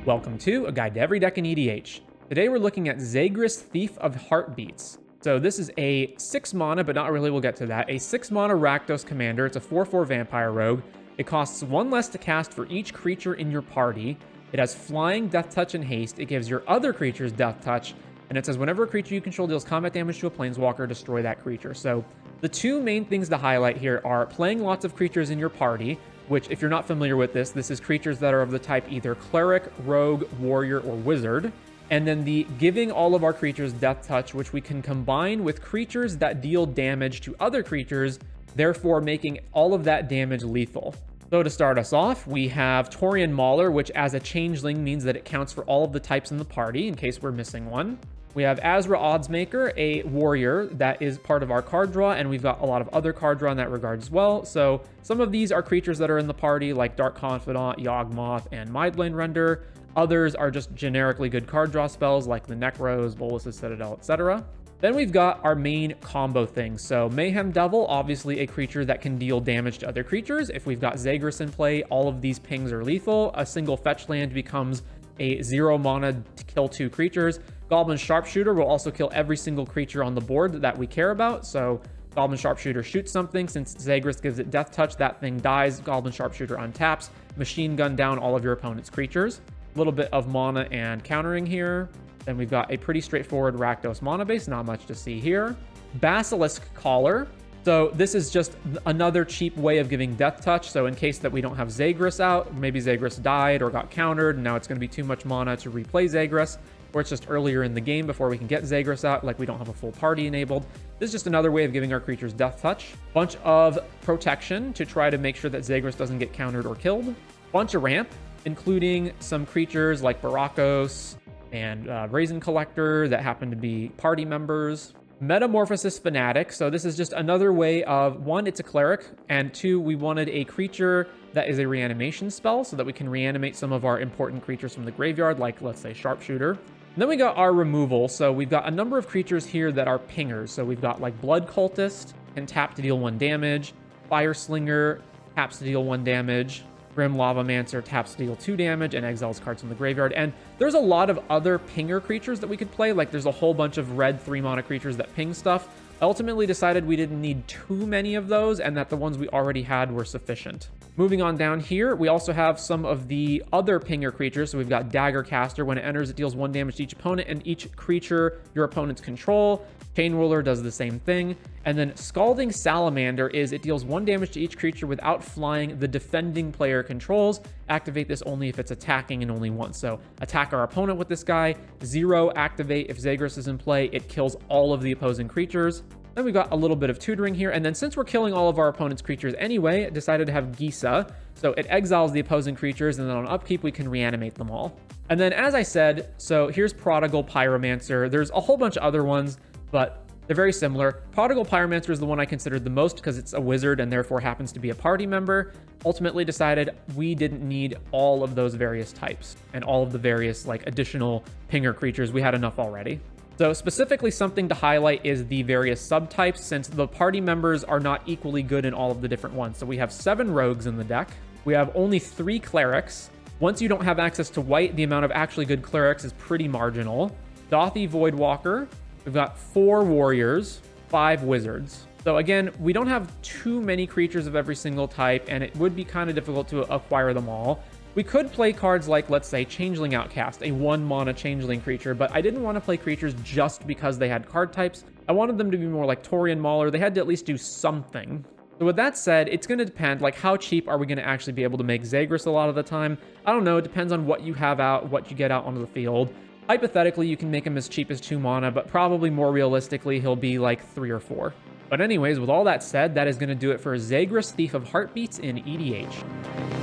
Welcome to A Guide to Every Deck in EDH. Today we're looking at Zagras, Thief of Heartbeats. So this is a 6 mana, but not really, we'll get to that. A 6 mana Rakdos commander. It's a 4/4 vampire rogue. It costs 1 less to cast for each creature in your party. It has flying, death touch, and haste. It gives your other creatures death touch. And it says whenever a creature you control deals combat damage to a planeswalker, destroy that creature. So the two main things to highlight here are playing lots of creatures in your party, which, if you're not familiar with this is creatures that are of the type either cleric, rogue, warrior, or wizard. And then the giving all of our creatures death touch, which we can combine with creatures that deal damage to other creatures, therefore making all of that damage lethal. So to start us off, we have Taurian Mauler, which as a changeling means that it counts for all of the types in the party, in case we're missing one. We have Azra Oddsmaker, a warrior that is part of our card draw, and we've got a lot of other card draw in that regard as well. So some of these are creatures that are in the party, like Dark Confidant, Yawgmoth, and Mindblade Render. Others are just generically good card draw spells, like the Necros, Bolas' Citadel, etc. Then we've got our main combo things. So Mayhem Devil, obviously a creature that can deal damage to other creatures. If we've got Zagras in play, all of these pings are lethal. A single fetch land becomes a 0 mana to kill 2 creatures. Goblin Sharpshooter will also kill every single creature on the board that we care about. So Goblin Sharpshooter shoots something. Since Zagras gives it death touch, that thing dies. Goblin Sharpshooter untaps. Machine gun down all of your opponent's creatures. A little bit of mana and countering here. Then we've got a pretty straightforward Rakdos mana base. Not much to see here. Basilisk Collar. So this is just another cheap way of giving death touch. So in case that we don't have Zagras out, maybe Zagras died or got countered, and now it's going to be too much mana to replay Zagras, or it's just earlier in the game before we can get Zagras out, like we don't have a full party enabled. This is just another way of giving our creatures death touch. Bunch of protection to try to make sure that Zagras doesn't get countered or killed. Bunch of ramp, including some creatures like Barakos and Raisin Collector that happen to be party members. Metamorphosis Fanatic. So this is just another way of, 1, it's a cleric, and 2, we wanted a creature that is a reanimation spell so that we can reanimate some of our important creatures from the graveyard, like, let's say, Sharpshooter. And then we got our removal. So we've got a number of creatures here that are pingers. So we've got like Blood Cultist, can tap to deal 1 damage. Fire Slinger, taps to deal 1 damage. Grim Lavamancer taps to deal 2 damage and exiles cards from the graveyard. And there's a lot of other pinger creatures that we could play. Like there's a whole bunch of red 3 mana creatures that ping stuff. I ultimately decided we didn't need too many of those and that the ones we already had were sufficient. Moving on down here, we also have some of the other pinger creatures. So we've got Dagger Caster. When it enters, it deals 1 damage to each opponent and each creature your opponents control. Chain Ruler does the same thing. And then Scalding Salamander is it deals 1 damage to each creature without flying the defending player controls. Activate this only if it's attacking and only once. So attack our opponent with this guy. 0, activate if Zagras is in play. It kills all of the opposing creatures. Then we got a little bit of tutoring here. And then since we're killing all of our opponent's creatures anyway, I decided to have Gisa. So it exiles the opposing creatures, and then on upkeep, we can reanimate them all. And then as I said, so here's Prodigal Pyromancer. There's a whole bunch of other ones, but they're very similar. Prodigal Pyromancer is the one I considered the most because it's a wizard and therefore happens to be a party member. Ultimately decided we didn't need all of those various types and all of the various like additional pinger creatures. We had enough already. So specifically something to highlight is the various subtypes, since the party members are not equally good in all of the different ones. So we have 7 rogues in the deck. We have only 3 clerics. Once you don't have access to white, the amount of actually good clerics is pretty marginal. Dothy Voidwalker. We've got 4 warriors, 5 wizards. So again, we don't have too many creatures of every single type, and it would be kind of difficult to acquire them all. We could play cards like, let's say, Changeling Outcast, a 1 mana Changeling creature, but I didn't want to play creatures just because they had card types. I wanted them to be more like Taurian Mauler. They had to at least do something. So with that said, it's going to depend, like how cheap are we going to actually be able to make Zagras a lot of the time? I don't know. It depends on what you have out, what you get out onto the field. Hypothetically, you can make him as cheap as 2 mana, but probably more realistically, he'll be like 3 or 4. But anyways, with all that said, that is going to do it for Zagras, Thief of Heartbeats in EDH.